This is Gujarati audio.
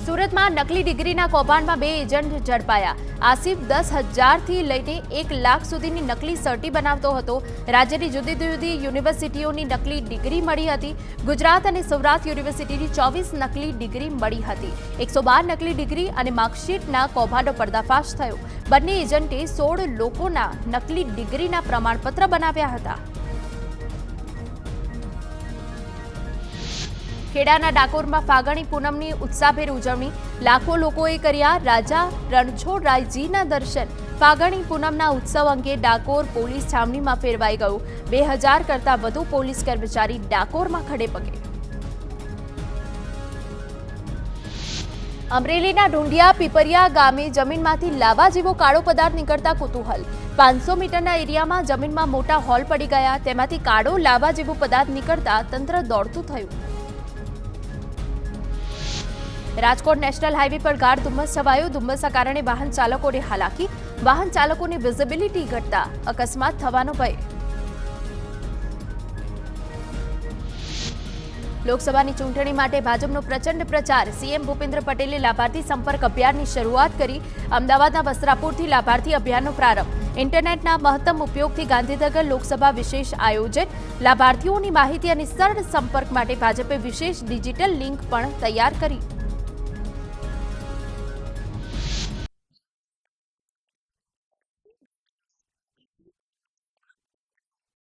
સુરતમાં નકલી ડિગ્રીના કૌભાંડમાં 2 એજન્ટ ઝડપાયા। આસિફ 10,000 થી લઈને 1 લાખ સુધીની નકલી સર્ટી બનાવતો હતો। રાજ્યની જુદી જુદી યુનિવર્સિટીઓની નકલી ડિગ્રી મળી હતી। ગુજરાત અને સૌરાષ્ટ્ર યુનિવર્સિટીની 24 નકલી ડિગ્રી મળી હતી। 112 નકલી ડિગ્રી અને માર્કશીટના કૌભાંડનો પર્દાફાશ થયો। બંને એજન્ટે 16 લોકોના નકલી ડિગ્રીના પ્રમાણપત્ર બનાવ્યા હતા। ખેડાના ડાકોરમાં ફાગણી પૂનમની ઉત્સાહભેર ઉજવણી। લાખો લોકોએ કર્યા રાજા રણછોડરાયજીના દર્શન। ફાગણી પૂનમના ઉત્સવ અંગે ડાકોર પોલીસ છાવણીમાં ફેરવાઈ ગયું। 2000 કરતાં વધુ પોલીસ કર્મચારી ડાકોરમાં ખડેપગે। અમરેલીના ઢુંડિયા પીપરિયા ગામે જમીનમાંથી લાવા જેવો કાળો પદાર્થ નીકળતા કુતૂહલ। 500 મીટરના એરિયામાં જમીનમાં મોટા હોલ પડી ગયા। તેમાંથી કાળો લાવા જેવો પદાર્થ નીકળતા તંત્ર દોડતું થયું। રાજકોટ નેશનલ હાઈવે પર ગાઢ ધુમ્મસ છવાયો। ધુમ્મસના કારણે વાહન ચાલકોને હાલાકી। વાહન ચાલકોની વિઝિબિલિટી ઘટતા અકસ્માત થવાનો ભય। લોકસભાની ચૂંટણી માટે ભાજપનો પ્રચંડ પ્રચાર। સીએમ ભૂપેન્દ્ર પટેલે લાભાર્થી સંપર્ક અભિયાનની શરૂઆત કરી। અમદાવાદના વસ્ત્રાપુરથી લાભાર્થી અભિયાનનો પ્રારંભ। ઇન્ટરનેટના મહત્તમ ઉપયોગથી ગાંધીનગર લોકસભા વિશેષ આયોજન। લાભાર્થીઓની માહિતી અને સરળ સંપર્ક માટે ભાજપે વિશેષ ડિજિટલ લિંક પણ તૈયાર કરી।